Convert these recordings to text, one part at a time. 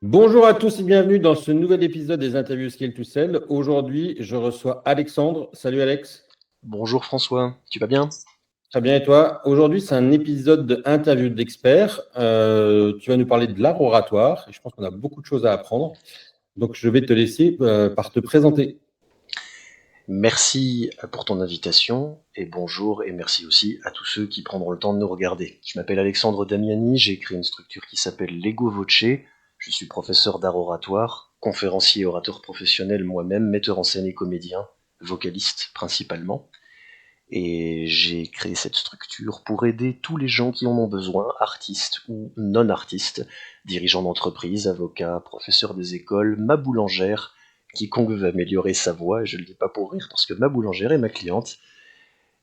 Bonjour à tous et bienvenue dans ce nouvel épisode des interviews Skill to Sell. Aujourd'hui, je reçois Alexandre. Salut Alex. Bonjour François, tu vas bien? Très bien et toi? Aujourd'hui, c'est un épisode d'interview d'experts. Tu vas nous parler de l'art oratoire et je pense qu'on a beaucoup de choses à apprendre. Donc, je vais te laisser par te présenter. Merci pour ton invitation et bonjour et merci aussi à tous ceux qui prendront le temps de nous regarder. Je m'appelle Alexandre Damiani, j'ai créé une structure qui s'appelle Lego Voce. Je suis professeur d'art oratoire, conférencier et orateur professionnel moi-même, metteur en scène et comédien, vocaliste principalement. Et j'ai créé cette structure pour aider tous les gens qui en ont besoin, artistes ou non-artistes, dirigeants d'entreprise, avocats, professeurs des écoles, ma boulangère, quiconque veut améliorer sa voix, et je le dis pas pour rire parce que ma boulangère est ma cliente,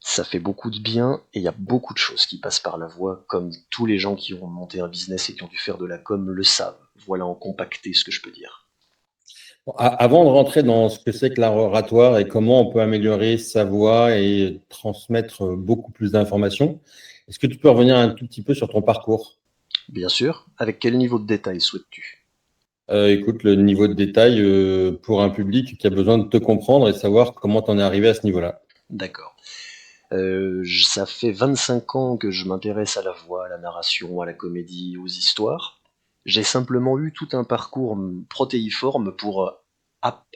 ça fait beaucoup de bien et il y a beaucoup de choses qui passent par la voix, comme tous les gens qui ont monté un business et qui ont dû faire de la com le savent. Voilà en compacté ce que je peux dire. Bon, avant de rentrer dans ce que c'est que l'art oratoire et comment on peut améliorer sa voix et transmettre beaucoup plus d'informations, est-ce que tu peux revenir un tout petit peu sur ton parcours? Bien sûr, avec quel niveau de détail souhaites-tu? Écoute, le niveau de détail pour un public qui a besoin de te comprendre et savoir comment tu en es arrivé à ce niveau-là. D'accord. Ça fait 25 ans que je m'intéresse à la voix, à la narration, à la comédie, aux histoires. J'ai simplement eu tout un parcours protéiforme pour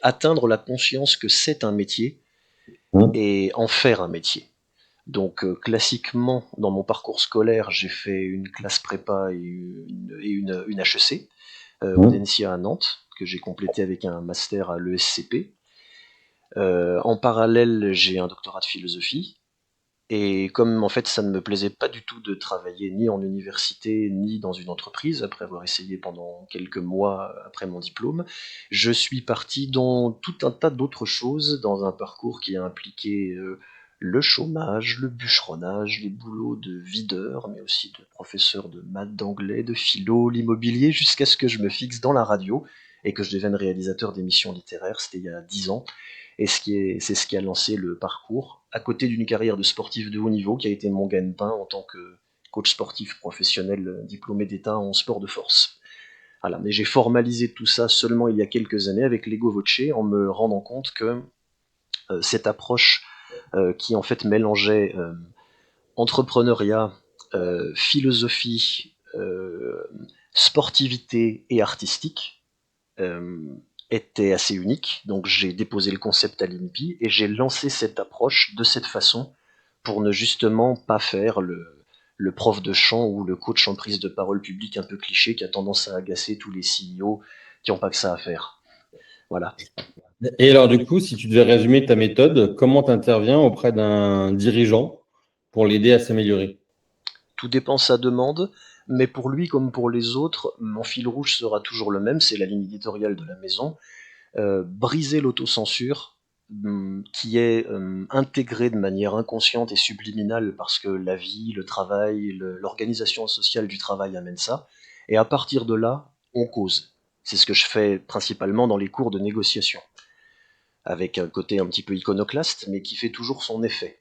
atteindre la conscience que c'est un métier Hein. et en faire un métier. Donc classiquement, dans mon parcours scolaire, j'ai fait une classe prépa et une HEC, Hein. Audencia à Nantes, que j'ai complété avec un master à l'ESCP. En parallèle, j'ai un doctorat de philosophie. Et comme en fait ça ne me plaisait pas du tout de travailler ni en université ni dans une entreprise, après avoir essayé pendant quelques mois après mon diplôme, je suis parti dans tout un tas d'autres choses, dans un parcours qui a impliqué le chômage, le bûcheronnage, les boulots de videur, mais aussi de professeur de maths, d'anglais, de philo, l'immobilier, jusqu'à ce que je me fixe dans la radio et que je devienne réalisateur d'émissions littéraires, c'était il y a 10 ans. Et c'est ce qui a lancé le parcours, à côté d'une carrière de sportif de haut niveau qui a été mon gagne-pain en tant que coach sportif professionnel diplômé d'État en sport de force. Voilà, mais j'ai formalisé tout ça seulement il y a quelques années avec l'Ego Voce en me rendant compte que cette approche qui en fait mélangeait entrepreneuriat, philosophie, sportivité et artistique, euh, était assez unique. Donc j'ai déposé le concept à l'INPI et j'ai lancé cette approche de cette façon pour ne justement pas faire le prof de chant ou le coach en prise de parole publique un peu cliché qui a tendance à agacer tous les CEO qui n'ont pas que ça à faire. Voilà. Et alors, du coup, si tu devais résumer ta méthode, comment tu interviens auprès d'un dirigeant pour l'aider à s'améliorer? Tout dépend sa demande, mais pour lui comme pour les autres, mon fil rouge sera toujours le même, c'est la ligne éditoriale de la maison. Briser l'autocensure qui est intégrée de manière inconsciente et subliminale parce que la vie, le travail, l'organisation sociale du travail amène ça. Et à partir de là, on cause. C'est ce que je fais principalement dans les cours de négociation, avec un côté un petit peu iconoclaste, mais qui fait toujours son effet.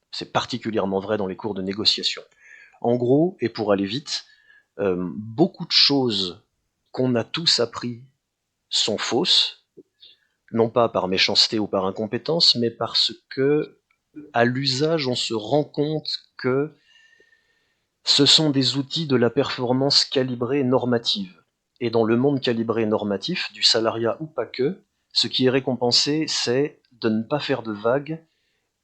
C'est particulièrement vrai dans les cours de négociation. En gros, et pour aller vite, beaucoup de choses qu'on a tous appris sont fausses, non pas par méchanceté ou par incompétence, mais parce que, à l'usage, on se rend compte que ce sont des outils de la performance calibrée normative. Et dans le monde calibré normatif, du salariat ou pas que, ce qui est récompensé, c'est de ne pas faire de vagues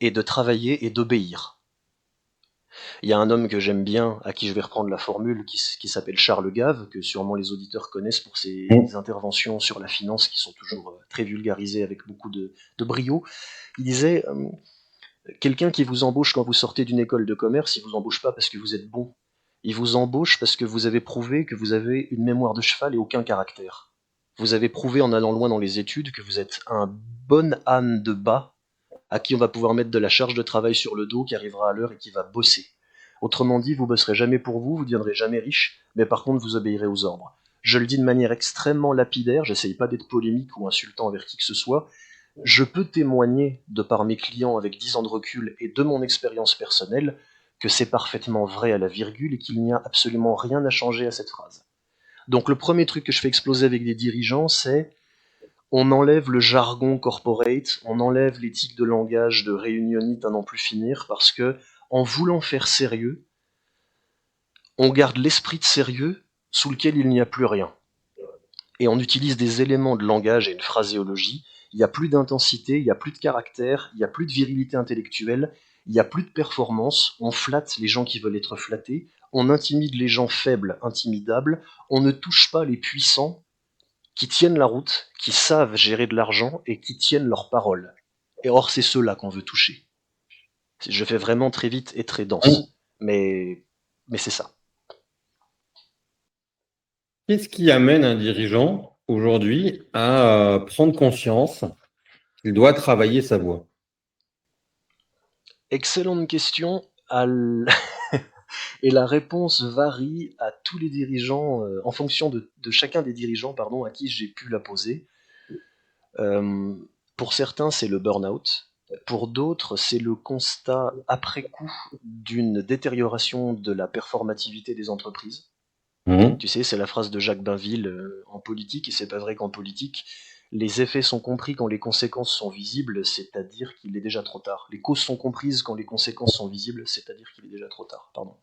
et de travailler et d'obéir. Il y a un homme que j'aime bien, à qui je vais reprendre la formule, qui s'appelle Charles Gave, que sûrement les auditeurs connaissent pour ses interventions sur la finance, qui sont toujours très vulgarisées avec beaucoup de brio. Il disait quelqu'un qui vous embauche quand vous sortez d'une école de commerce, il vous embauche pas parce que vous êtes bon. Il vous embauche parce que vous avez prouvé que vous avez une mémoire de cheval et aucun caractère. Vous avez prouvé en allant loin dans les études que vous êtes un bon âne de bas à qui on va pouvoir mettre de la charge de travail sur le dos, qui arrivera à l'heure et qui va bosser. Autrement dit, vous bosserez jamais pour vous, vous ne deviendrez jamais riche, mais par contre vous obéirez aux ordres. Je le dis de manière extrêmement lapidaire, j'essaye pas d'être polémique ou insultant envers qui que ce soit, je peux témoigner, de par mes clients avec 10 ans de recul et de mon expérience personnelle, que c'est parfaitement vrai à la virgule et qu'il n'y a absolument rien à changer à cette phrase. Donc le premier truc que je fais exploser avec des dirigeants, c'est on enlève le jargon corporate, on enlève l'éthique de langage de réunionite à n'en plus finir, parce que en voulant faire sérieux, on garde l'esprit de sérieux sous lequel il n'y a plus rien. Et on utilise des éléments de langage et une phraséologie. Il n'y a plus d'intensité, il n'y a plus de caractère, il n'y a plus de virilité intellectuelle, il n'y a plus de performance. On flatte les gens qui veulent être flattés, on intimide les gens faibles, intimidables, on ne touche pas les puissants qui tiennent la route, qui savent gérer de l'argent et qui tiennent leurs paroles. Et or, c'est ceux-là qu'on veut toucher. Je fais vraiment très vite et très Hum. dense. Mais c'est ça. Qu'est-ce qui amène un dirigeant aujourd'hui à prendre conscience qu'il doit travailler sa voix? Excellente question. Et la réponse varie à tous les dirigeants, en fonction de chacun des dirigeants pardon, à qui j'ai pu la poser. Euh, pour certains, c'est le burn-out. Pour d'autres, c'est le constat après coup d'une détérioration de la performativité des entreprises. Hum. Tu sais, c'est la phrase de Jacques Bainville en politique, et c'est pas vrai qu'en politique, les effets sont compris quand les conséquences sont visibles, c'est-à-dire qu'il est déjà trop tard. Les causes sont comprises quand les conséquences sont visibles, c'est-à-dire qu'il est déjà trop tard. Pardon.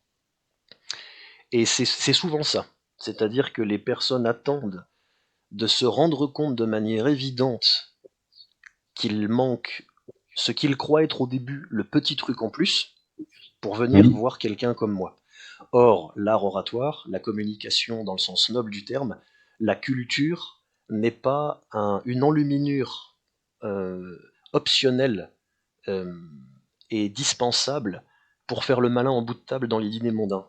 Et c'est souvent ça. C'est-à-dire que les personnes attendent de se rendre compte de manière évidente qu'il manque ce qu'ils croient être au début le petit truc en plus pour venir Hum. voir quelqu'un comme moi. Or, l'art oratoire, la communication dans le sens noble du terme, la culture n'est pas une enluminure euh, optionnelle euh, et dispensable pour faire le malin en bout de table dans les dîners mondains.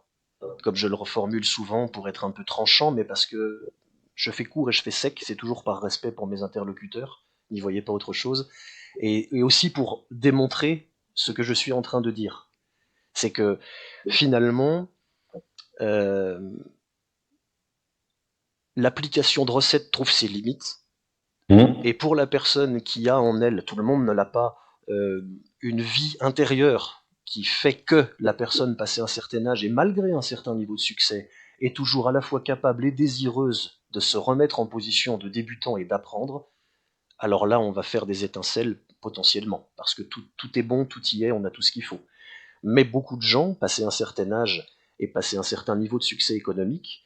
Comme je le reformule souvent pour être un peu tranchant, mais parce que je fais court et je fais sec, c'est toujours par respect pour mes interlocuteurs, n'y voyez pas autre chose, et aussi pour démontrer ce que je suis en train de dire. C'est que finalement, euh, l'application de recettes trouve ses limites, Hum. et pour la personne qui a en elle, tout le monde ne l'a pas, une vie intérieure qui fait que la personne passé un certain âge et malgré un certain niveau de succès est toujours à la fois capable et désireuse de se remettre en position de débutant et d'apprendre, alors là on va faire des étincelles potentiellement, parce que tout est bon, tout y est, on a tout ce qu'il faut. Mais beaucoup de gens, passé un certain âge et passé un certain niveau de succès économique,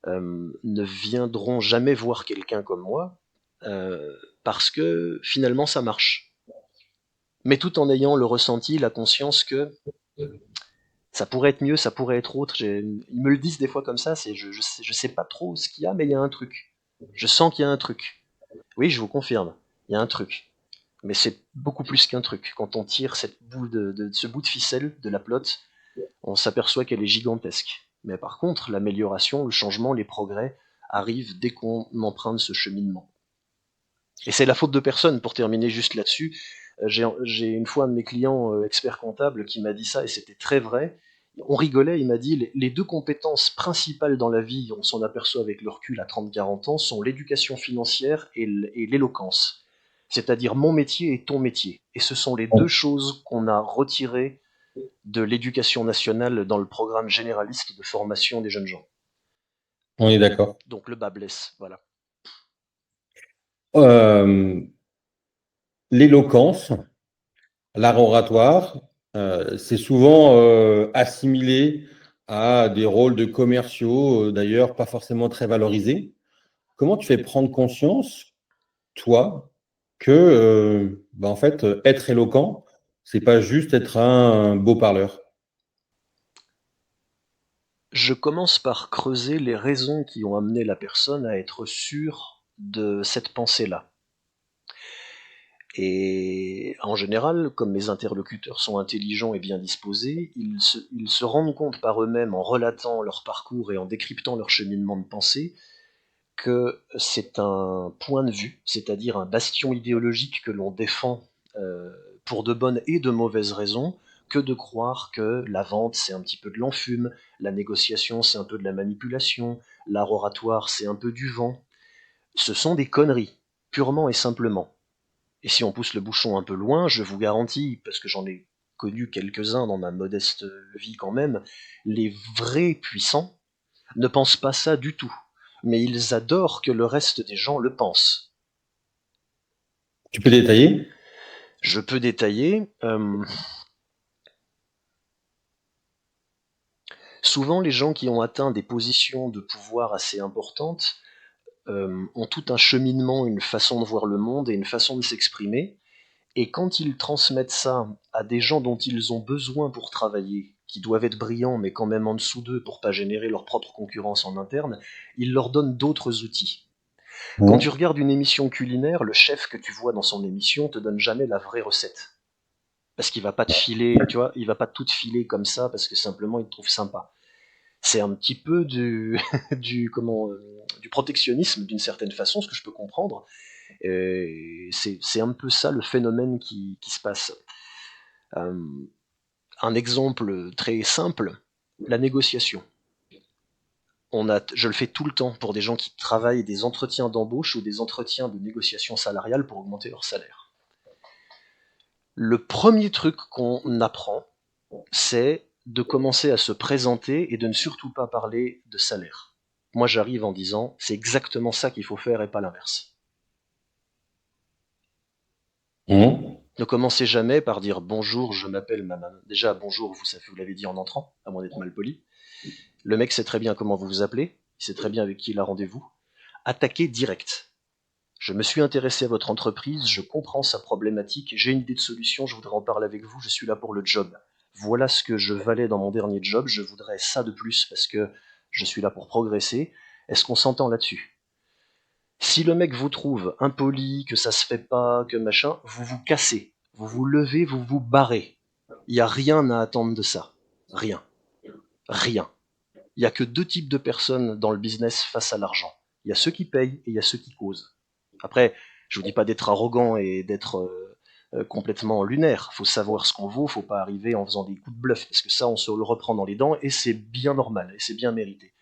ne viendront jamais voir quelqu'un comme moi parce que finalement ça marche. Mais tout en ayant le ressenti, la conscience que ça pourrait être mieux, ça pourrait être autre. Ils me le disent des fois comme ça, je sais pas trop ce qu'il y a, mais il y a un truc. Je sens qu'il y a un truc. Oui, je vous confirme, il y a un truc. Mais c'est beaucoup plus qu'un truc. Quand on tire ce bout de ficelle de la plotte, on s'aperçoit qu'elle est gigantesque. Mais par contre, l'amélioration, le changement, les progrès arrivent dès qu'on emprunte ce cheminement. Et c'est la faute de personne, pour terminer juste là-dessus. J'ai une fois un de mes clients expert comptable qui m'a dit ça, et c'était très vrai. On rigolait, il m'a dit les deux compétences principales dans la vie, on s'en aperçoit avec le recul à 30-40 ans, sont l'éducation financière et l'éloquence. C'est-à-dire mon métier et ton métier. Et ce sont les deux choses qu'on a retirées de l'éducation nationale dans le programme généraliste de formation des jeunes gens. On est d'accord. Donc le bas blesse, voilà. Euh, L'éloquence, l'art oratoire, c'est souvent assimilé à des rôles de commerciaux, d'ailleurs pas forcément très valorisés. Comment tu fais prendre conscience, toi, que en fait, être éloquent, c'est pas juste être un beau parleur? Je commence par creuser les raisons qui ont amené la personne à être sûre de cette pensée-là. Et en général, comme mes interlocuteurs sont intelligents et bien disposés, ils se rendent compte par eux-mêmes en relatant leur parcours et en décryptant leur cheminement de pensée que c'est un point de vue, c'est-à-dire un bastion idéologique que l'on défend euh, pour de bonnes et de mauvaises raisons, que de croire que la vente c'est un petit peu de l'enfume, la négociation c'est un peu de la manipulation, l'art oratoire c'est un peu du vent. Ce sont des conneries, purement et simplement. Et si on pousse le bouchon un peu loin, je vous garantis, parce que j'en ai connu quelques-uns dans ma modeste vie quand même, les vrais puissants ne pensent pas ça du tout. mais ils adorent que le reste des gens le pensent. Tu peux détailler? Je peux détailler. Souvent, les gens qui ont atteint des positions de pouvoir assez importantes ont tout un cheminement, une façon de voir le monde et une façon de s'exprimer. Et quand ils transmettent ça à des gens dont ils ont besoin pour travailler, qui doivent être brillants mais quand même en dessous d'eux pour pas générer leur propre concurrence en interne, ils leur donnent d'autres outils. Quand tu Mmh. regardes une émission culinaire, le chef que tu vois dans son émission te donne jamais la vraie recette. Parce qu'il va pas te filer, tu vois, il va pas tout te filer comme ça parce que simplement il te trouve sympa. C'est un petit peu du protectionnisme d'une certaine façon, ce que je peux comprendre. Et c'est un peu ça le phénomène qui se passe. Euh, un exemple très simple, la négociation. Je le fais tout le temps pour des gens qui travaillent des entretiens d'embauche ou des entretiens de négociation salariale pour augmenter leur salaire. Le premier truc qu'on apprend, c'est de commencer à se présenter et de ne surtout pas parler de salaire. Moi, j'arrive en disant, c'est exactement ça qu'il faut faire et pas l'inverse. Mmh. Ne commencez jamais par dire bonjour, je m'appelle maman. Déjà, bonjour, vous l'avez dit en entrant, à moins d'être mal poli. Le mec sait très bien comment vous vous appelez, il sait très bien avec qui il a rendez-vous. Attaquez direct. Je me suis intéressé à votre entreprise, je comprends sa problématique, j'ai une idée de solution, je voudrais en parler avec vous, je suis là pour le job. Voilà ce que je valais dans mon dernier job, je voudrais ça de plus parce que je suis là pour progresser. Est-ce qu'on s'entend là-dessus? Si le mec vous trouve impoli, que ça se fait pas, que machin, vous vous cassez, vous vous levez, vous vous barrez. Il n'y a rien à attendre de ça. Rien. Rien. Il n'y a que deux types de personnes dans le business face à l'argent. Il y a ceux qui payent et il y a ceux qui causent. Après, je vous dis pas d'être arrogant et d'être complètement lunaire. Faut savoir ce qu'on vaut, faut pas arriver en faisant des coups de bluff, parce que ça, on se le reprend dans les dents et c'est bien normal et c'est bien mérité.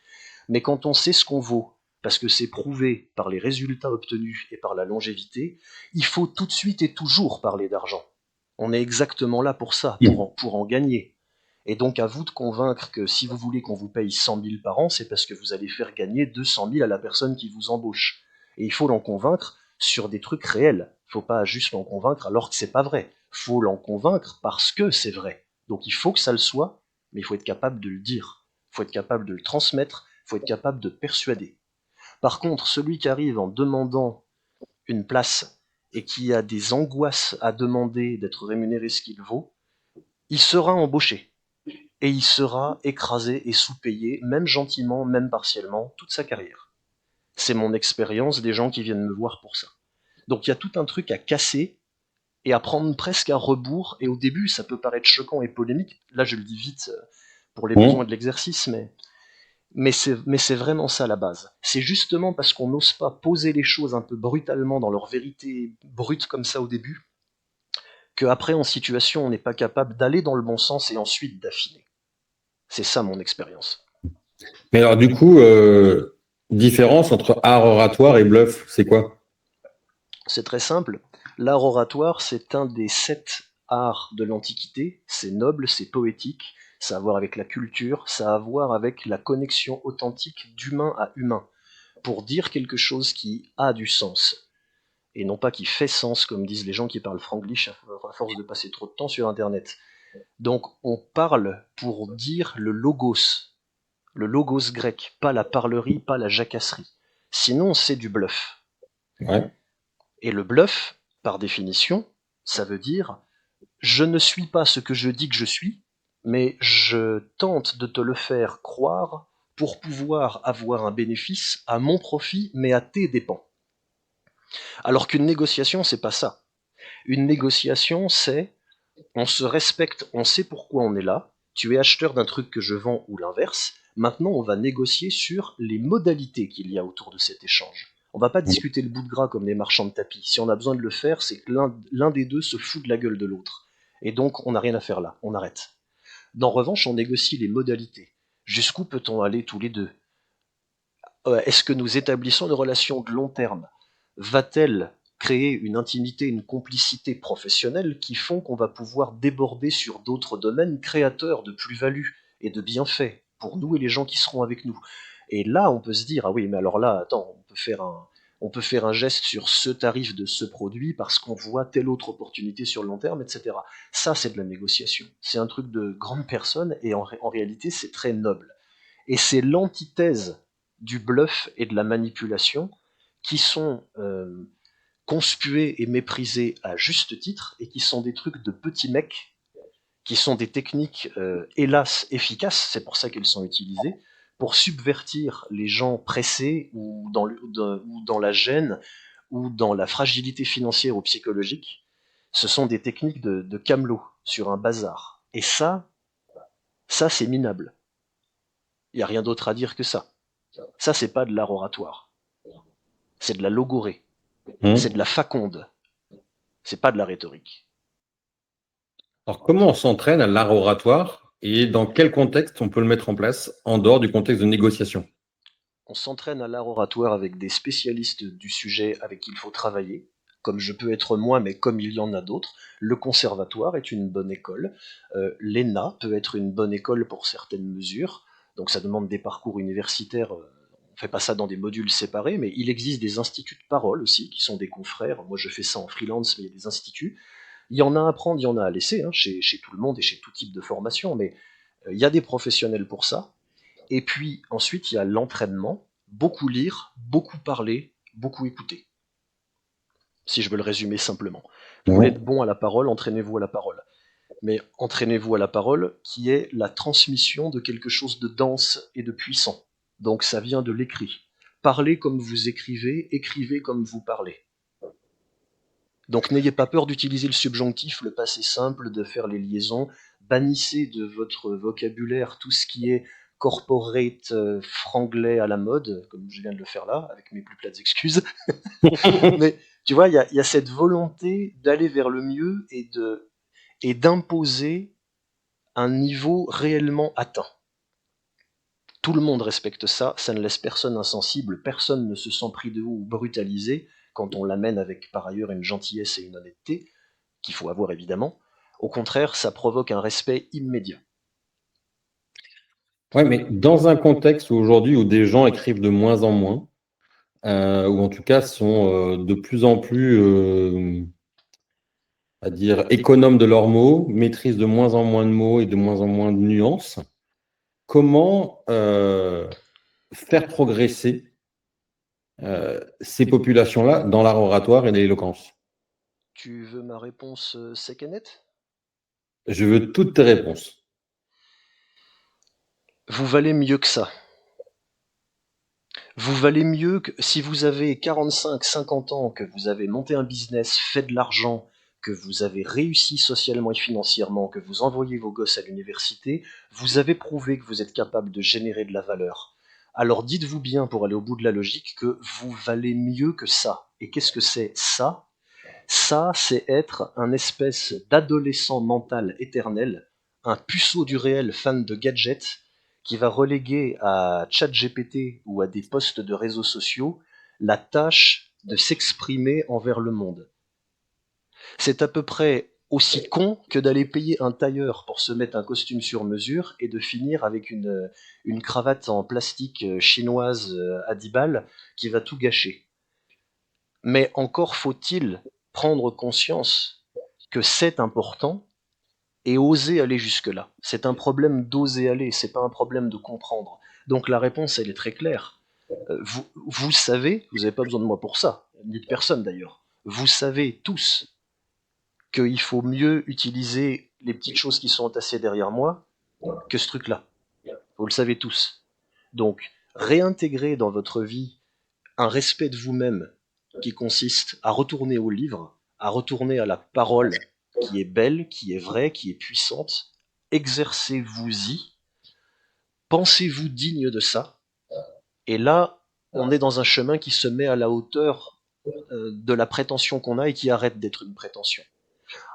Mais quand on sait ce qu'on vaut, parce que c'est prouvé par les résultats obtenus et par la longévité, il faut tout de suite et toujours parler d'argent. On est exactement là pour ça, pour en gagner. Et donc à vous de convaincre que si vous voulez qu'on vous paye 100 000 par an, c'est parce que vous allez faire gagner 200 000 à la personne qui vous embauche. Et il faut l'en convaincre sur des trucs réels. Il ne faut pas juste l'en convaincre alors que c'est pas vrai. Il faut l'en convaincre parce que c'est vrai. Donc il faut que ça le soit, mais il faut être capable de le dire. Il faut être capable de le transmettre, il faut être capable de persuader. Par contre, celui qui arrive en demandant une place et qui a des angoisses à demander d'être rémunéré ce qu'il vaut, il sera embauché et il sera écrasé et sous-payé, même gentiment, même partiellement, toute sa carrière. C'est mon expérience des gens qui viennent me voir pour ça. Donc il y a tout un truc à casser et à prendre presque à rebours, et au début ça peut paraître choquant et polémique, là je le dis vite pour les besoins Mmh. de l'exercice, mais c'est vraiment ça la base. C'est justement parce qu'on n'ose pas poser les choses un peu brutalement dans leur vérité brute comme ça au début, qu'après en situation on n'est pas capable d'aller dans le bon sens et ensuite d'affiner. C'est ça mon expérience. Mais alors, du coup, différence entre art oratoire et bluff, c'est quoi? C'est très simple. L'art oratoire, c'est un des 7 arts de l'Antiquité. C'est noble, c'est poétique, ça a à voir avec la culture, ça a à voir avec la connexion authentique d'humain à humain, pour dire quelque chose qui a du sens, et non pas qui fait sens, comme disent les gens qui parlent franglish à force de passer trop de temps sur Internet. Donc on parle pour dire le logos grec, pas la parlerie, pas la jacasserie. Sinon, c'est du bluff. Ouais. Et le bluff, par définition, ça veut dire je ne suis pas ce que je dis que je suis, mais je tente de te le faire croire pour pouvoir avoir un bénéfice à mon profit, mais à tes dépens. Alors qu'une négociation, c'est pas ça. Une négociation, c'est on se respecte, on sait pourquoi on est là, tu es acheteur d'un truc que je vends ou l'inverse, maintenant on va négocier sur les modalités qu'il y a autour de cet échange. On va pas discuter le bout de gras comme des marchands de tapis. Si on a besoin de le faire, c'est que l'un des deux se fout de la gueule de l'autre. Et donc on n'a rien à faire là, on arrête. En revanche, on négocie les modalités. Jusqu'où peut-on aller tous les deux? Est-ce que nous établissons une relation de long terme? Va-t-elle créer une intimité, une complicité professionnelle qui font qu'on va pouvoir déborder sur d'autres domaines créateurs de plus-value et de bienfaits pour nous et les gens qui seront avec nous? Et là, on peut se dire, ah oui, mais alors là, attends, on peut faire un geste sur ce tarif de ce produit parce qu'on voit telle autre opportunité sur le long terme, etc. Ça, c'est de la négociation. C'est un truc de grande personne et en réalité, c'est très noble. Et c'est l'antithèse du bluff et de la manipulation qui sont conspués et méprisés à juste titre et qui sont des trucs de petits mecs, qui sont des techniques hélas efficaces, c'est pour ça qu'elles sont utilisées, pour subvertir les gens pressés ou dans la gêne ou dans la fragilité financière ou psychologique. Ce sont des techniques de camelot sur un bazar. Et ça c'est minable. Il n'y a rien d'autre à dire que ça. Ça, c'est pas de l'art oratoire. C'est de la logorée. C'est de Hum. la faconde. C'est pas de la rhétorique. Alors, comment on s'entraîne à l'art oratoire et dans quel contexte on peut le mettre en place en dehors du contexte de négociation? On s'entraîne à l'art oratoire avec des spécialistes du sujet avec qui il faut travailler, comme je peux être moi, mais comme il y en a d'autres. Le conservatoire est une bonne école. L'ENA peut être une bonne école pour certaines mesures. Donc ça demande des parcours universitaires. On ne fait pas ça dans des modules séparés, mais il existe des instituts de parole aussi, qui sont des confrères. Moi, je fais ça en freelance, mais il y a des instituts. Il y en a à prendre, il y en a à laisser, hein, chez tout le monde et chez tout type de formation, mais il y a des professionnels pour ça. Et puis ensuite, il y a l'entraînement, beaucoup lire, beaucoup parler, beaucoup écouter, si je veux le résumer simplement. Vous voulez être Ouais. bon à la parole, entraînez-vous à la parole. Mais entraînez-vous à la parole, qui est la transmission de quelque chose de dense et de puissant. Donc ça vient de l'écrit. Parlez comme vous écrivez, écrivez comme vous parlez. Donc n'ayez pas peur d'utiliser le subjonctif, le passé simple, de faire les liaisons. Bannissez de votre vocabulaire tout ce qui est corporate franglais à la mode, comme je viens de le faire là, avec mes plus plates excuses. Mais tu vois, il y a cette volonté d'aller vers le mieux et d'imposer un niveau réellement atteint. Tout le monde respecte ça, ça ne laisse personne insensible, personne ne se sent pris de haut ou brutalisé quand on l'amène avec par ailleurs une gentillesse et une honnêteté, qu'il faut avoir évidemment. Au contraire, ça provoque un respect immédiat. Ouais, mais dans un contexte où aujourd'hui où des gens écrivent de moins en moins, ou en tout cas sont de plus en plus, à dire, économes de leurs mots, maîtrisent de moins en moins de mots et de moins en moins de nuances, comment faire progresser ces populations-là dans l'art oratoire et l'éloquence? Tu veux ma réponse sec et nette? Je veux toutes tes réponses. Vous valez mieux que ça. Vous valez mieux que si vous avez 45, 50 ans, que vous avez monté un business, fait de l'argent, que vous avez réussi socialement et financièrement, que vous envoyez vos gosses à l'université, vous avez prouvé que vous êtes capable de générer de la valeur. Alors dites-vous bien, pour aller au bout de la logique, que vous valez mieux que ça. Et qu'est-ce que c'est ça? Ça, c'est être un espèce d'adolescent mental éternel, un puceau du réel fan de gadgets, qui va reléguer à ChatGPT ou à des posts de réseaux sociaux la tâche de s'exprimer envers le monde. C'est à peu près aussi con que d'aller payer un tailleur pour se mettre un costume sur mesure et de finir avec une cravate en plastique chinoise à 10 balles qui va tout gâcher. Mais encore faut-il prendre conscience que c'est important et oser aller jusque-là. C'est un problème d'oser aller, c'est pas un problème de comprendre. Donc la réponse, elle est très claire. Vous savez, vous n'avez pas besoin de moi pour ça, ni de personne d'ailleurs. Vous savez tous qu'il faut mieux utiliser les petites choses qui sont entassées derrière moi que ce truc-là. Vous le savez tous. Donc, réintégrer dans votre vie un respect de vous-même qui consiste à retourner au livre, à retourner à la parole qui est belle, qui est vraie, qui est puissante. Exercez-vous-y, pensez-vous digne de ça, et là, on est dans un chemin qui se met à la hauteur de la prétention qu'on a et qui arrête d'être une prétention.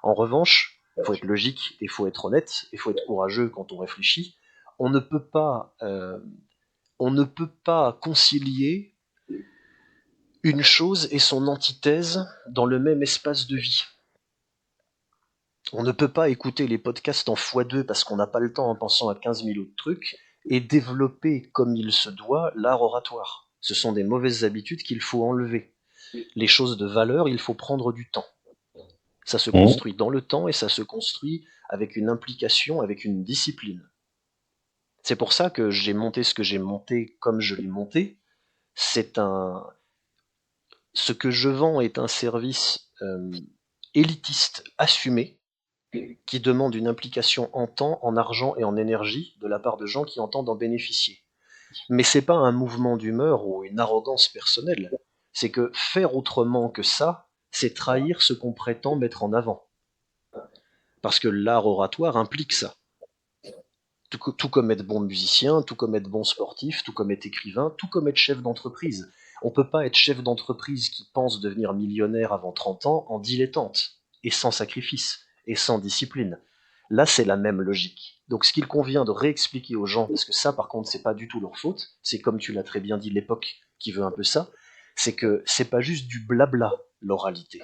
En revanche, il faut être logique et il faut être honnête, il faut être courageux quand on réfléchit. On ne peut pas, euh, on ne peut pas concilier une chose et son antithèse dans le même espace de vie. On ne peut pas écouter les podcasts en x2 parce qu'on n'a pas le temps en pensant à 15 000 autres trucs et développer comme il se doit l'art oratoire. Ce sont des mauvaises habitudes qu'il faut enlever. Les choses de valeur, il faut prendre du temps. Ça se Mmh. construit dans le temps et ça se construit avec une implication, avec une discipline. C'est pour ça que j'ai monté ce que j'ai monté comme je l'ai monté. C'est un, Ce que je vends est un service élitiste assumé qui demande une implication en temps, en argent et en énergie de la part de gens qui entendent en bénéficier. Mais c'est pas un mouvement d'humeur ou une arrogance personnelle. C'est que faire autrement que ça, c'est trahir ce qu'on prétend mettre en avant. Parce que l'art oratoire implique ça. Tout comme être bon musicien, tout comme être bon sportif, tout comme être écrivain, tout comme être chef d'entreprise. On peut pas être chef d'entreprise qui pense devenir millionnaire avant 30 ans en dilettante, et sans sacrifice, et sans discipline. Là, c'est la même logique. Donc ce qu'il convient de réexpliquer aux gens, parce que ça par contre c'est pas du tout leur faute, c'est comme tu l'as très bien dit, l'époque qui veut un peu ça, c'est que c'est pas juste du blabla, l'oralité.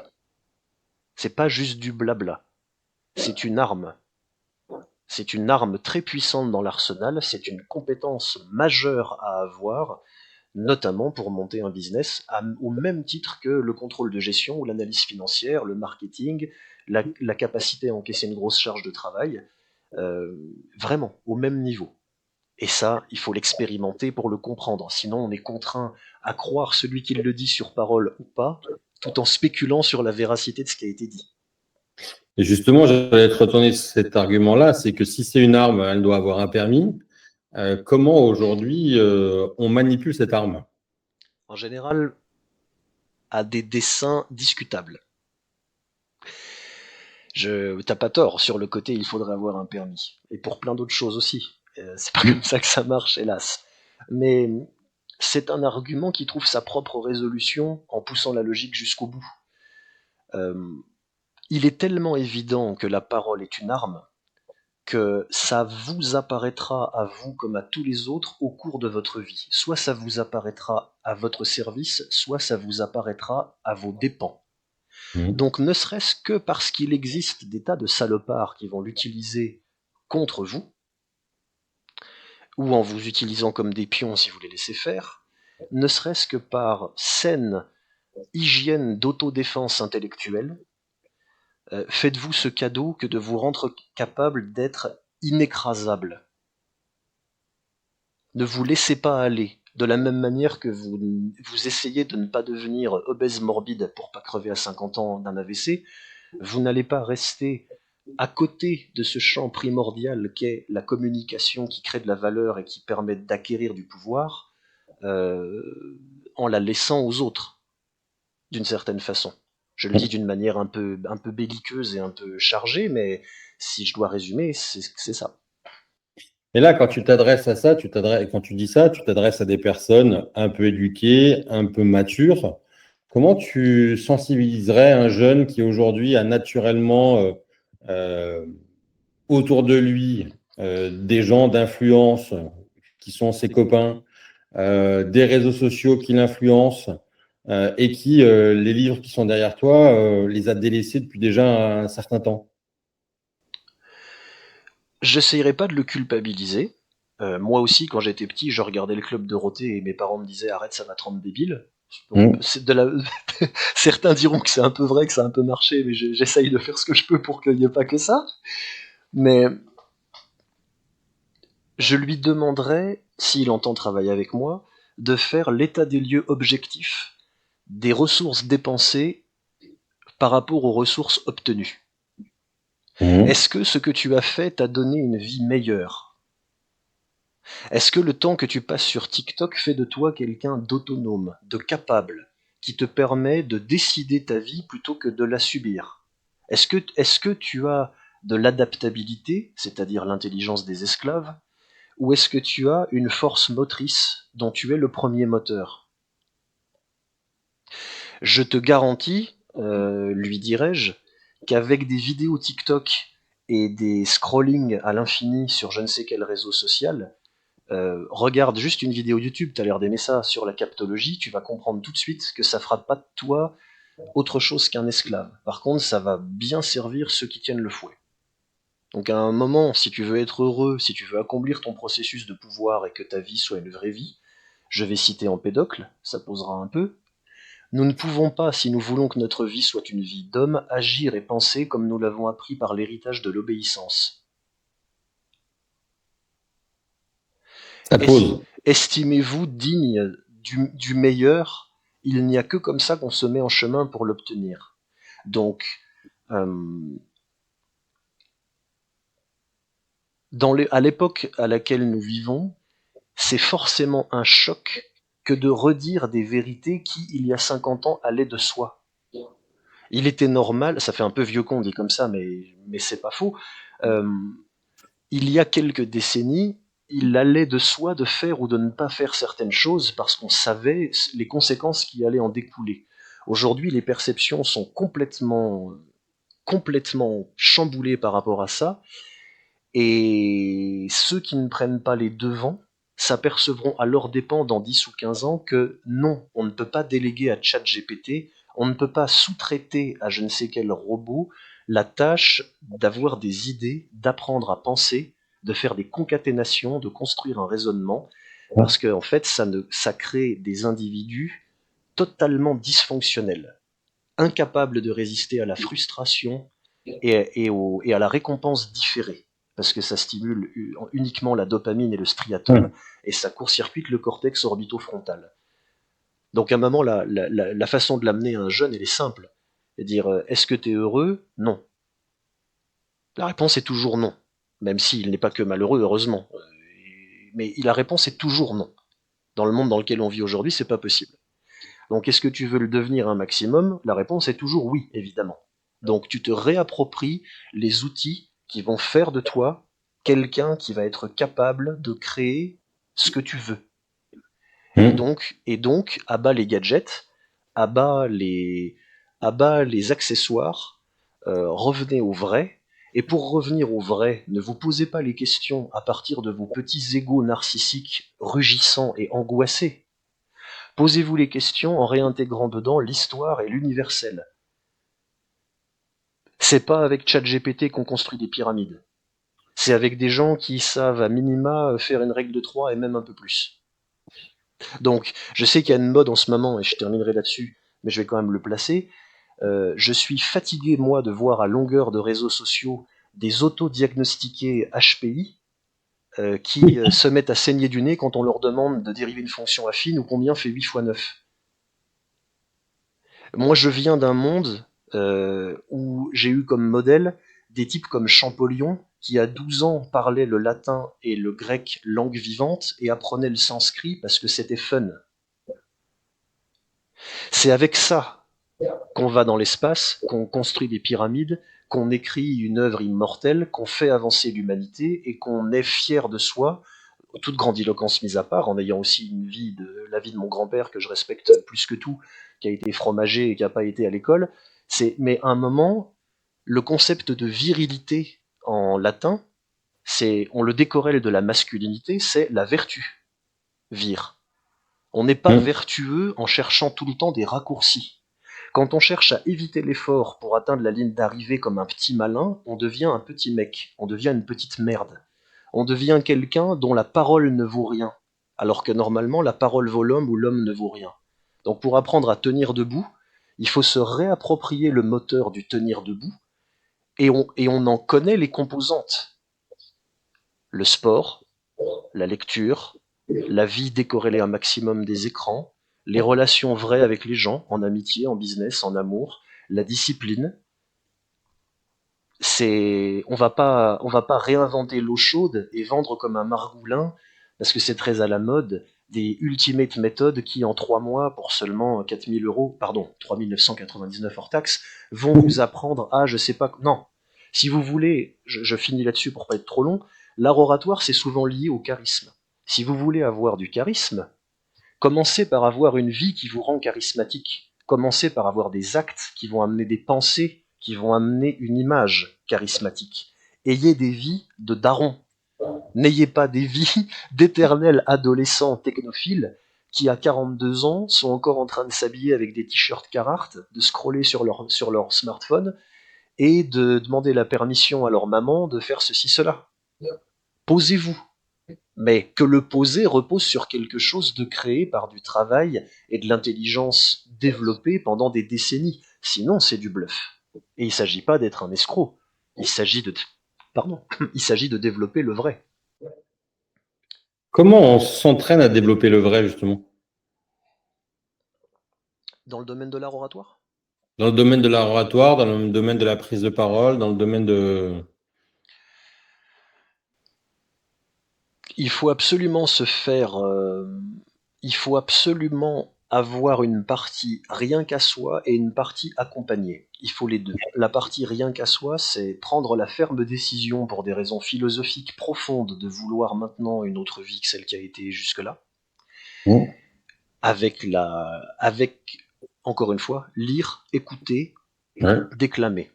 C'est pas juste du blabla. C'est une arme. C'est une arme très puissante dans l'arsenal, c'est une compétence majeure à avoir, notamment pour monter un business, au même titre que le contrôle de gestion ou l'analyse financière, le marketing, la capacité à encaisser une grosse charge de travail, euh, vraiment, au même niveau. Et ça, il faut l'expérimenter pour le comprendre, sinon on est contraint à croire celui qui le dit sur parole ou pas, tout en spéculant sur la véracité de ce qui a été dit. Et justement, j'allais te retourner cet argument-là, c'est que si c'est une arme, elle doit avoir un permis. Comment aujourd'hui on manipule cette arme? En général, à des dessins discutables. T'as pas tort, sur le côté, il faudrait avoir un permis. Et pour plein d'autres choses aussi. C'est pas comme ça que ça marche, hélas. Mais c'est un argument qui trouve sa propre résolution en poussant la logique jusqu'au bout. Euh, il est tellement évident que la parole est une arme que ça vous apparaîtra à vous comme à tous les autres au cours de votre vie. Soit ça vous apparaîtra à votre service, soit ça vous apparaîtra à vos dépens. Mmh. Donc ne serait-ce que parce qu'il existe des tas de salopards qui vont l'utiliser contre vous, ou en vous utilisant comme des pions si vous les laissez faire, ne serait-ce que par saine hygiène d'autodéfense intellectuelle, faites-vous ce cadeau que de vous rendre capable d'être inécrasable. Ne vous laissez pas aller. De la même manière que vous essayez de ne pas devenir obèse morbide pour pas crever à 50 ans d'un AVC, vous n'allez pas rester à côté de ce champ primordial qu'est la communication qui crée de la valeur et qui permet d'acquérir du pouvoir en la laissant aux autres, d'une certaine façon. Je le dis d'une manière un peu belliqueuse et un peu chargée, mais si je dois résumer, c'est ça. Et là, quand tu t'adresses à ça, quand tu dis ça, tu t'adresses à des personnes un peu éduquées, un peu matures. Comment tu sensibiliserais un jeune qui aujourd'hui a naturellement euh, autour de lui des gens d'influence qui sont ses copains, des réseaux sociaux qui l'influencent et qui, les livres qui sont derrière toi, les a délaissés depuis déjà un certain temps? J'essayerai pas de le culpabiliser. Moi aussi, quand j'étais petit, je regardais le club Dorothée et mes parents me disaient arrête, ça va te rendre débile. Mmh. Certains diront que c'est un peu vrai, que ça a un peu marché, mais j'essaye de faire ce que je peux pour qu'il n'y ait pas que ça. Mais je lui demanderai, s'il entend travailler avec moi, de faire l'état des lieux objectif des ressources dépensées par rapport aux ressources obtenues. Mmh. Est-ce que ce que tu as fait t'a donné une vie meilleure? Est-ce que le temps que tu passes sur TikTok fait de toi quelqu'un d'autonome, de capable, qui te permet de décider ta vie plutôt que de la subir? Est-ce que tu as de l'adaptabilité, c'est-à-dire l'intelligence des esclaves, ou est-ce que tu as une force motrice dont tu es le premier moteur? Je te garantis, lui dirais-je, qu'avec des vidéos TikTok et des scrollings à l'infini sur je ne sais quel réseau social, regarde juste une vidéo YouTube, tu as l'air d'aimer ça sur la captologie, tu vas comprendre tout de suite que ça fera pas de toi autre chose qu'un esclave. Par contre, ça va bien servir ceux qui tiennent le fouet. Donc à un moment, si tu veux être heureux, si tu veux accomplir ton processus de pouvoir et que ta vie soit une vraie vie, je vais citer Empédocle, ça posera un peu. Nous ne pouvons pas, si nous voulons que notre vie soit une vie d'homme, agir et penser comme nous l'avons appris par l'héritage de l'obéissance. Ça Est- pose. Estimez-vous digne du meilleur, il n'y a que comme ça qu'on se met en chemin pour l'obtenir. Donc, euh, à l'époque à laquelle nous vivons, c'est forcément un choc que de redire des vérités qui, il y a 50 ans, allaient de soi. Il était normal, ça fait un peu vieux con dit comme ça, mais c'est pas faux. Euh, il y a quelques décennies, il allait de soi de faire ou de ne pas faire certaines choses parce qu'on savait les conséquences qui allaient en découler. Aujourd'hui, les perceptions sont complètement chamboulées par rapport à ça, et ceux qui ne prennent pas les devants s'apercevront à leurs dépens dans 10 ou 15 ans que non, on ne peut pas déléguer à ChatGPT, on ne peut pas sous-traiter à je ne sais quel robot la tâche d'avoir des idées, d'apprendre à penser, de faire des concaténations, de construire un raisonnement, parce que en fait, ça crée des individus totalement dysfonctionnels, incapables de résister à la frustration et à la récompense différée, parce que ça stimule uniquement la dopamine et le striatum, et ça court-circuite le cortex orbitofrontal. Donc à un moment, la façon de l'amener à un jeune, elle est simple. C'est dire, est-ce que tu es heureux? Non. La réponse est toujours non, même s'il n'est pas que malheureux, heureusement. Mais la réponse est toujours non. Dans le monde dans lequel on vit aujourd'hui, c'est pas possible. Donc est-ce que tu veux le devenir un maximum? La réponse est toujours oui, évidemment. Donc tu te réappropries les outils qui vont faire de toi quelqu'un qui va être capable de créer ce que tu veux. Et donc à bas les gadgets, à bas les accessoires, revenez au vrai. Et pour revenir au vrai, ne vous posez pas les questions à partir de vos petits égos narcissiques rugissants et angoissés. Posez-vous les questions en réintégrant dedans l'histoire et l'universel. C'est pas avec ChatGPT qu'on construit des pyramides. C'est avec des gens qui savent à minima faire une règle de 3 et même un peu plus. Donc, je sais qu'il y a une mode en ce moment, et je terminerai là-dessus, mais je vais quand même le placer. Je suis fatigué, moi, de voir à longueur de réseaux sociaux des autodiagnostiqués HPI qui se mettent à saigner du nez quand on leur demande de dériver une fonction affine ou combien fait 8 fois 9. Moi, je viens d'un monde où j'ai eu comme modèle des types comme Champollion, qui à 12 ans parlait le latin et le grec langue vivante et apprenait le sanskrit parce que c'était fun. C'est avec ça qu'on va dans l'espace, qu'on construit des pyramides, qu'on écrit une œuvre immortelle, qu'on fait avancer l'humanité et qu'on est fier de soi, toute grandiloquence mise à part, en ayant aussi la vie de mon grand-père que je respecte plus que tout, qui a été fromager et qui n'a pas été à l'école. Mais à un moment, le concept de virilité en latin, on le décorrèle de la masculinité, c'est la vertu, vir. On n'est pas vertueux en cherchant tout le temps des raccourcis. Quand on cherche à éviter l'effort pour atteindre la ligne d'arrivée comme un petit malin, on devient un petit mec, on devient une petite merde. On devient quelqu'un dont la parole ne vaut rien, alors que normalement la parole vaut l'homme ou l'homme ne vaut rien. Donc pour apprendre à tenir debout, il faut se réapproprier le moteur du tenir debout, et on en connaît les composantes. Le sport, la lecture, la vie décorrélée un maximum des écrans, les relations vraies avec les gens, en amitié, en business, en amour, la discipline. On va pas réinventer l'eau chaude et vendre comme un margoulin, parce que c'est très à la mode, des ultimate méthodes qui, en 3 mois, pour seulement 4000 euros, pardon, 3999 hors taxe, vont vous apprendre à, je sais pas, non. Si vous voulez, je finis là-dessus pour pas être trop long, l'art oratoire, c'est souvent lié au charisme. Si vous voulez avoir du charisme, commencez par avoir une vie qui vous rend charismatique. Commencez par avoir des actes qui vont amener des pensées, qui vont amener une image charismatique. Ayez des vies de darons. N'ayez pas des vies d'éternels adolescents technophiles qui, à 42 ans, sont encore en train de s'habiller avec des t-shirts Carhartt, de scroller sur leur smartphone et de demander la permission à leur maman de faire ceci, cela. Posez-vous. Mais que le poser repose sur quelque chose de créé par du travail et de l'intelligence développée pendant des décennies. Sinon, c'est du bluff. Et il ne s'agit pas d'être un escroc. Il s'agit de, pardon, il s'agit de développer le vrai. Comment on s'entraîne à développer le vrai, justement? Dans le domaine de l'art oratoire, Dans le domaine de l'oratoire, dans le domaine de la prise de parole, dans le domaine de... il faut absolument se faire, il faut absolument avoir une partie rien qu'à soi et une partie accompagnée. Il faut les deux. La partie rien qu'à soi, c'est prendre la ferme décision pour des raisons philosophiques profondes de vouloir maintenant une autre vie que celle qui a été jusque-là, Mmh. avec, encore une fois, lire, écouter, Ouais. déclamer.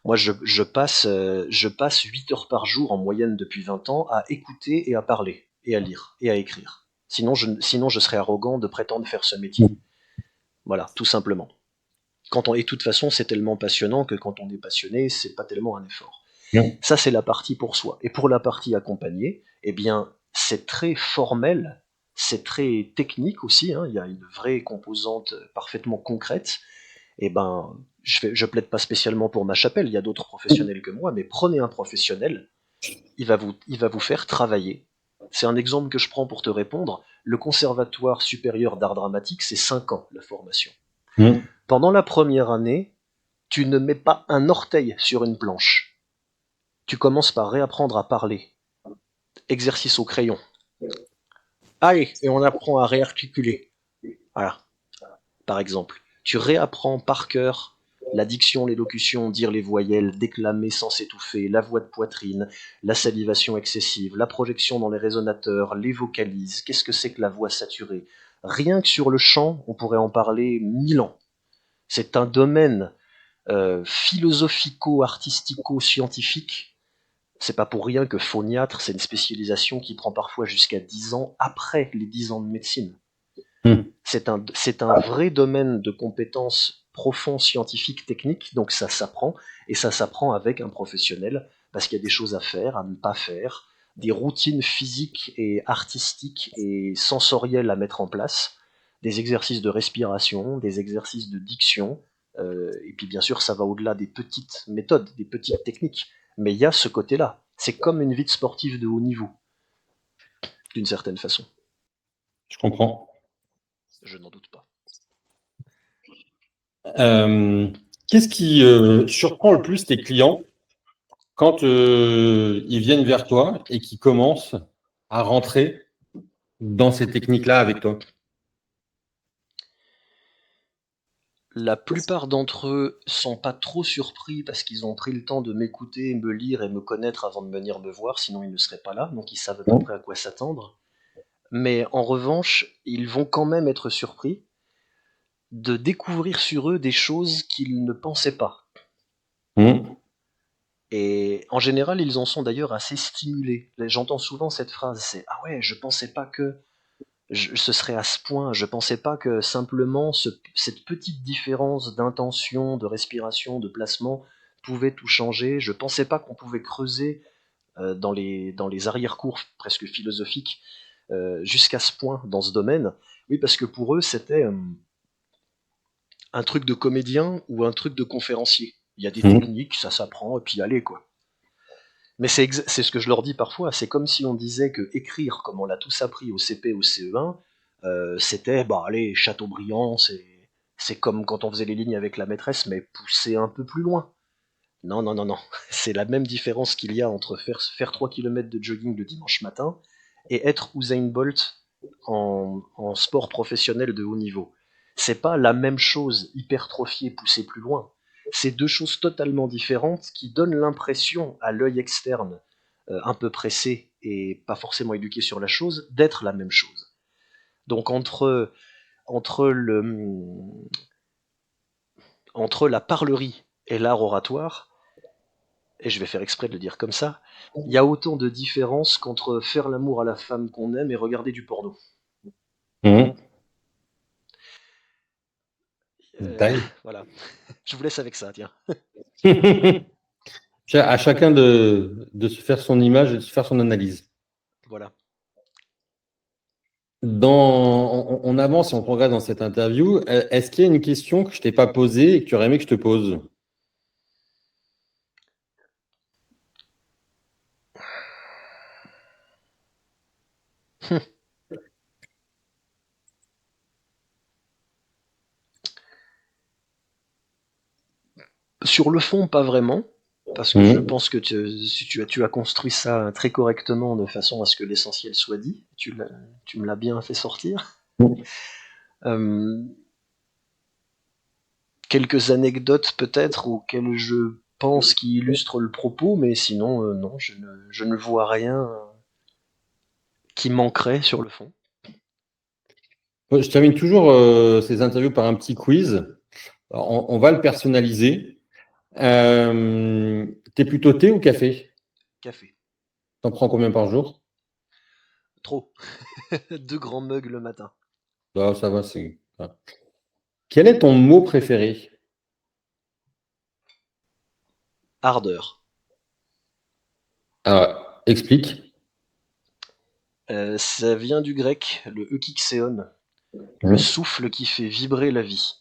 Moi, je passe 8 heures par jour en moyenne depuis 20 ans à écouter et à parler, et à lire, et à écrire. Sinon, je serais arrogant de prétendre faire ce métier. Voilà, tout simplement. Et de toute façon, c'est tellement passionnant que quand on est passionné, c'est pas tellement un effort. Mmh. Ça, c'est la partie pour soi. Et pour la partie accompagnée, eh bien, c'est très formel, c'est très technique aussi, hein. Il y a une vraie composante parfaitement concrète. Eh ben, je plaide pas spécialement pour ma chapelle, il y a d'autres professionnels que moi, mais prenez un professionnel, il va vous faire travailler. C'est un exemple que je prends pour te répondre. Le Conservatoire supérieur d'art dramatique, c'est 5 ans la formation. Mmh. Pendant la première année, tu ne mets pas un orteil sur une planche. Tu commences par réapprendre à parler. Exercice au crayon. Allez, et on apprend à réarticuler. Voilà, par exemple. Tu réapprends par cœur la diction, l'élocution, dire les voyelles, déclamer sans s'étouffer, la voix de poitrine, la salivation excessive, la projection dans les résonateurs, les vocalises. Qu'est-ce que c'est que la voix saturée? Rien que sur le chant, on pourrait en parler 1000 ans. C'est un domaine philosophico-artistico-scientifique. C'est pas pour rien que phoniatre, c'est une spécialisation qui prend parfois jusqu'à 10 ans après les 10 ans de médecine. Mmh. C'est un vrai domaine de compétences profondes, scientifiques, techniques, donc ça s'apprend, et ça s'apprend avec un professionnel, parce qu'il y a des choses à faire, à ne pas faire, des routines physiques et artistiques et sensorielles à mettre en place, des exercices de respiration, des exercices de diction, et puis bien sûr ça va au-delà des petites méthodes, des petites techniques, mais il y a ce côté-là. C'est comme une vie de sportif de haut niveau, d'une certaine façon. Je comprends. Je n'en doute pas. Euh, Qu'est-ce qui surprend le plus tes clients quand ils viennent vers toi et qu'ils commencent à rentrer dans ces techniques-là avec toi? La plupart d'entre eux sont pas trop surpris parce qu'ils ont pris le temps de m'écouter, me lire et me connaître avant de venir me voir, sinon ils ne seraient pas là, donc ils savent à peu Mmh. près à quoi s'attendre. Mais en revanche, ils vont quand même être surpris de découvrir sur eux des choses qu'ils ne pensaient pas. Mmh. Et en général, ils en sont d'ailleurs assez stimulés. J'entends souvent cette phrase, c'est ah ouais, je pensais pas que ce serait à ce point. Je pensais pas que simplement cette petite différence d'intention, de respiration, de placement pouvait tout changer. Je pensais pas qu'on pouvait creuser dans les arrière-cours presque philosophiques jusqu'à ce point dans ce domaine. Oui, parce que pour eux, c'était un truc de comédien ou un truc de conférencier. Il y a des Mmh. techniques, ça s'apprend, et puis allez, quoi. Mais c'est ce que je leur dis parfois, c'est comme si on disait que écrire, comme on l'a tous appris au CP, au CE1, c'était, bah allez, Chateaubriand, c'est comme quand on faisait les lignes avec la maîtresse, mais poussé un peu plus loin. Non, non, non, non. C'est la même différence qu'il y a entre faire 3 km de jogging le dimanche matin et être Usain Bolt en sport professionnel de haut niveau. C'est pas la même chose hypertrophiée poussée plus loin. C'est deux choses totalement différentes qui donnent l'impression à l'œil externe, un peu pressé et pas forcément éduqué sur la chose, d'être la même chose. Donc entre, entre la parlerie et l'art oratoire, et je vais faire exprès de le dire comme ça, il y a autant de différences qu'entre faire l'amour à la femme qu'on aime et regarder du porno. Mmh. Euh, Taille. voilà, je vous laisse avec ça, tiens. À chacun de se faire son image et de se faire son analyse. Voilà. On avance et on progresse dans cette interview. Est-ce qu'il y a une question que je t'ai pas posée et que tu aurais aimé que je te pose? Sur le fond, pas vraiment, parce que je Mhm. pense que si tu as construit ça très correctement de façon à ce que l'essentiel soit dit. Tu me l'as bien fait sortir. Euh, Quelques anecdotes peut-être auxquelles je pense qui illustrent le propos, mais sinon, non, je ne vois rien qui manquerait sur le fond. Je termine toujours ces interviews par un petit quiz. Alors, on va le personnaliser. T'es plutôt thé ou café? Café. T'en prends combien par jour? Trop. Deux grands mugs le matin. Ah, ça va, c'est. Ah. Quel est ton mot préféré? Ardeur. Ah, explique. Ça vient du grec, le eukixéon, le Mhm. souffle qui fait vibrer la vie.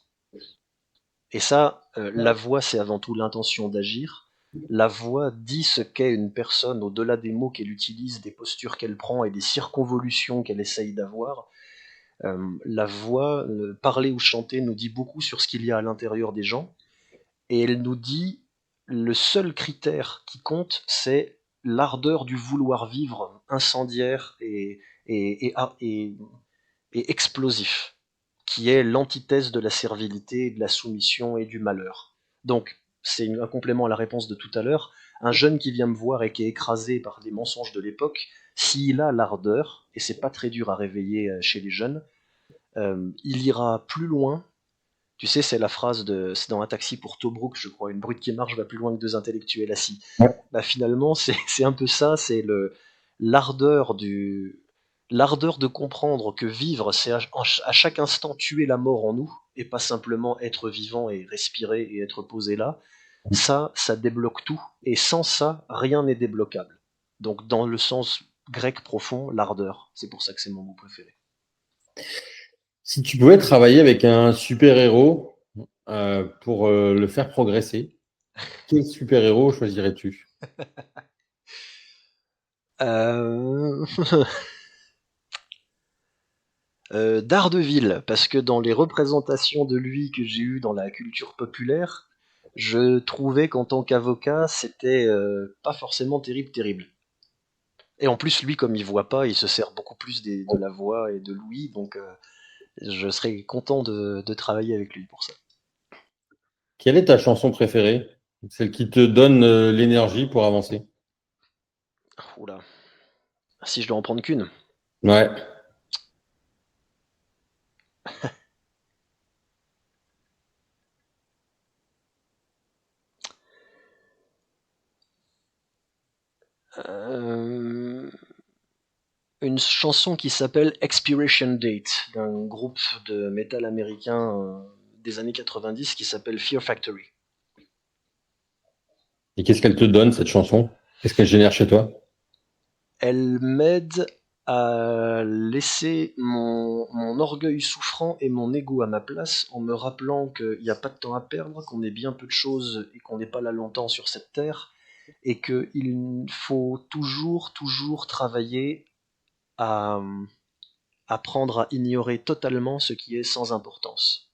Et ça, la voix, c'est avant tout l'intention d'agir. La voix dit ce qu'est une personne au-delà des mots qu'elle utilise, des postures qu'elle prend et des circonvolutions qu'elle essaye d'avoir. La voix, parler ou chanter, nous dit beaucoup sur ce qu'il y a à l'intérieur des gens. Et elle nous dit, le seul critère qui compte, c'est l'ardeur du vouloir vivre incendiaire et, et, et explosif, qui est l'antithèse de la servilité, de la soumission et du malheur. Donc, c'est un complément à la réponse de tout à l'heure. Un jeune qui vient me voir et qui est écrasé par des mensonges de l'époque, s'il a l'ardeur, et c'est pas très dur à réveiller chez les jeunes, il ira plus loin. Tu sais, c'est la phrase de, c'est dans un taxi pour Tobruk, je crois, une brute qui marche va plus loin que deux intellectuels assis. Ouais. Bah finalement, c'est un peu ça, c'est l'ardeur du, l'ardeur de comprendre que vivre, c'est à chaque instant tuer la mort en nous, et pas simplement être vivant et respirer et être posé là. Ça débloque tout, et sans ça, rien n'est débloquable. Donc dans le sens grec profond, l'ardeur, c'est pour ça que c'est mon mot préféré. Si tu pouvais travailler avec un super-héros pour le faire progresser, quel super-héros choisirais-tu? Euh... Daredevil, parce que dans les représentations de lui que j'ai eues dans la culture populaire, je trouvais qu'en tant qu'avocat, c'était pas forcément terrible, terrible. Et en plus, lui, comme il voit pas, il se sert beaucoup plus de la voix et de l'ouïe, donc je serais content de travailler avec lui pour ça. Quelle est ta chanson préférée? Celle qui te donne l'énergie pour avancer. Oula, si je dois en prendre qu'une. Ouais. Euh, une chanson qui s'appelle Expiration Date, d'un groupe de métal américain des années 90 qui s'appelle Fear Factory. Et qu'est-ce qu'elle te donne, cette chanson? Qu'est-ce qu'elle génère chez toi? Elle m'aide à laisser mon orgueil souffrant et mon ego à ma place en me rappelant qu'il n'y a pas de temps à perdre, qu'on est bien peu de choses et qu'on n'est pas là longtemps sur cette terre et qu'il faut toujours, toujours travailler à apprendre à ignorer totalement ce qui est sans importance.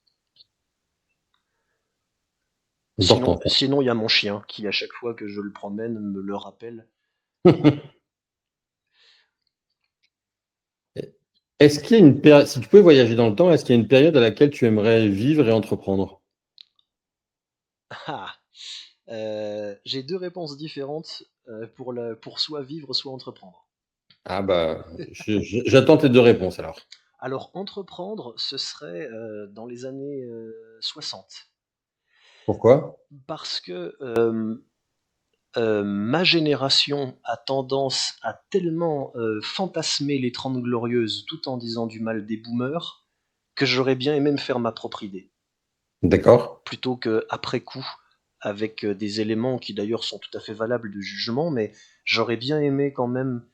Sinon, Important. sinon il y a mon chien qui, à chaque fois que je le promène, me le rappelle. Est-ce qu'il y a une période, si tu pouvais voyager dans le temps, est-ce qu'il y a une période à laquelle tu aimerais vivre et entreprendre? Ah, j'ai deux réponses différentes pour soit vivre, soit entreprendre. Ah bah, j'attends tes deux réponses alors. Alors, entreprendre, ce serait dans les années 60. Pourquoi? Parce que ma génération a tendance à tellement fantasmer les 30 glorieuses tout en disant du mal des boomers que j'aurais bien aimé me faire ma propre idée. D'accord. plutôt qu'après coup, avec des éléments qui d'ailleurs sont tout à fait valables de jugement, mais j'aurais bien aimé quand même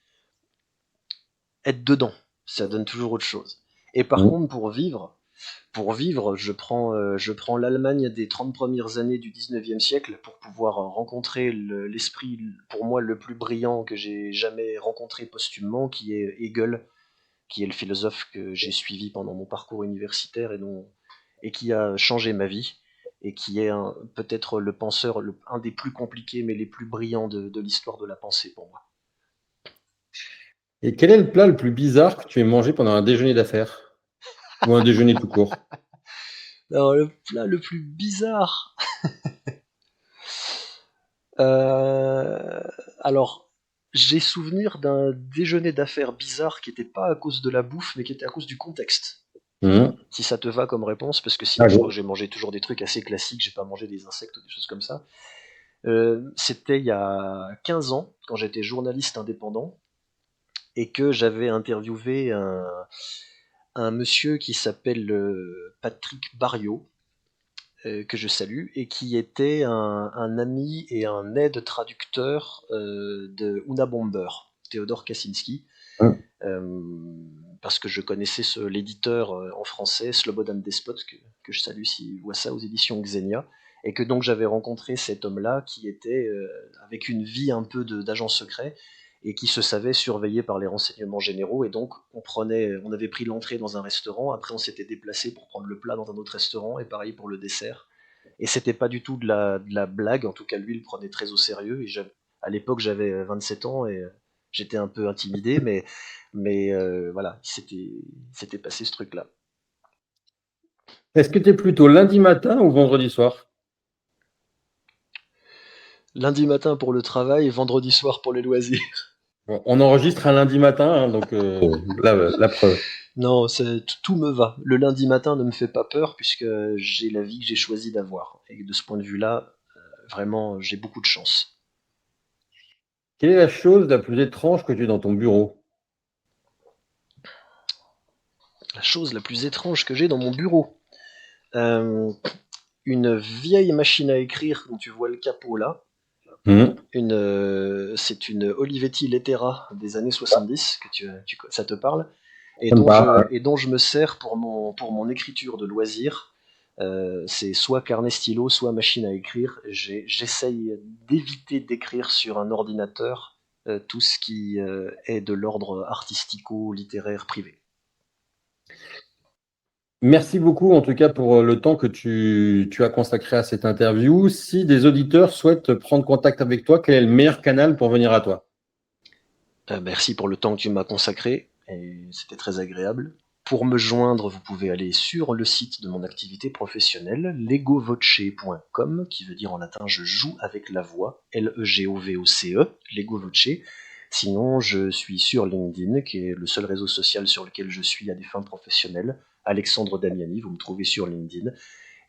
être dedans. Ça donne toujours autre chose. Et par Mhm. contre, pour vivre, je prends l'Allemagne des 30 premières années du 19e siècle pour pouvoir rencontrer l'esprit, pour moi, le plus brillant que j'ai jamais rencontré posthumement, qui est Hegel, qui est le philosophe que j'ai suivi pendant mon parcours universitaire et qui a changé ma vie, et qui est peut-être le penseur, un des plus compliqués mais les plus brillants de l'histoire de la pensée pour moi. Et quel est le plat le plus bizarre que tu aies mangé pendant un déjeuner d'affaires? Ou un déjeuner tout court? Alors le plat le plus bizarre, euh, alors j'ai souvenir d'un déjeuner d'affaires bizarre qui n'était pas à cause de la bouffe mais qui était à cause du contexte. Mhm. Si ça te va comme réponse, parce que sinon je crois que Allez. j'ai mangé toujours des trucs assez classiques, j'ai pas mangé des insectes ou des choses comme ça. C'était il y a 15 ans, quand j'étais journaliste indépendant, et que j'avais interviewé un monsieur qui s'appelle Patrick Barriot, que je salue, et qui était un ami et un aide traducteur de Una Bomber, Théodore Kaczynski, Mhm. euh, parce que je connaissais l'éditeur en français, Slobodan Despot, que je salue s'il voit ça aux éditions Xenia, et que donc j'avais rencontré cet homme-là qui était avec une vie un peu d'agent secret et qui se savait surveillé par les renseignements généraux. Et donc on avait pris l'entrée dans un restaurant, après on s'était déplacé pour prendre le plat dans un autre restaurant, et pareil pour le dessert. Et c'était pas du tout de la blague, en tout cas lui il le prenait très au sérieux. Et à l'époque j'avais 27 ans et j'étais un peu intimidé, mais voilà, c'était passé ce truc-là. Est-ce que tu es plutôt lundi matin ou vendredi soir? Lundi matin pour le travail, vendredi soir pour les loisirs. Bon, on enregistre un lundi matin, hein, donc la preuve. Non, tout me va. Le lundi matin ne me fait pas peur puisque j'ai la vie que j'ai choisi d'avoir. Et de ce point de vue-là, vraiment, j'ai beaucoup de chance. Quelle est la chose la plus étrange que tu aies dans ton bureau? La chose la plus étrange que j'ai dans mon bureau. Euh, une vieille machine à écrire dont tu vois le capot là. Mhm. C'est une Olivetti Lettera des années 70, ça te parle, Ça me parle. et dont je me sers pour mon écriture de loisir. C'est soit carnet stylo, soit machine à écrire. J'essaye d'éviter d'écrire sur un ordinateur tout ce qui est de l'ordre artistico-littéraire privé. Merci beaucoup en tout cas pour le temps que tu as consacré à cette interview. Si des auditeurs souhaitent prendre contact avec toi, quel est le meilleur canal pour venir à toi? Merci pour le temps que tu m'as consacré, et c'était très agréable. Pour me joindre, vous pouvez aller sur le site de mon activité professionnelle, legovoce.com, qui veut dire en latin je joue avec la voix, Legovoce, Lego Voce. Sinon, je suis sur LinkedIn, qui est le seul réseau social sur lequel je suis à des fins professionnelles. Alexandre Damiani, vous me trouvez sur LinkedIn.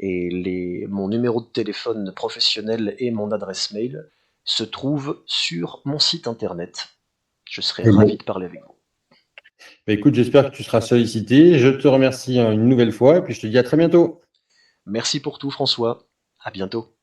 Et mon numéro de téléphone professionnel et mon adresse mail se trouvent sur mon site internet. Je serais Eh ravi bien, de parler avec vous. bah, écoute, j'espère que tu seras sollicité. Je te remercie une nouvelle fois et puis je te dis à très bientôt. Merci pour tout, François. À bientôt.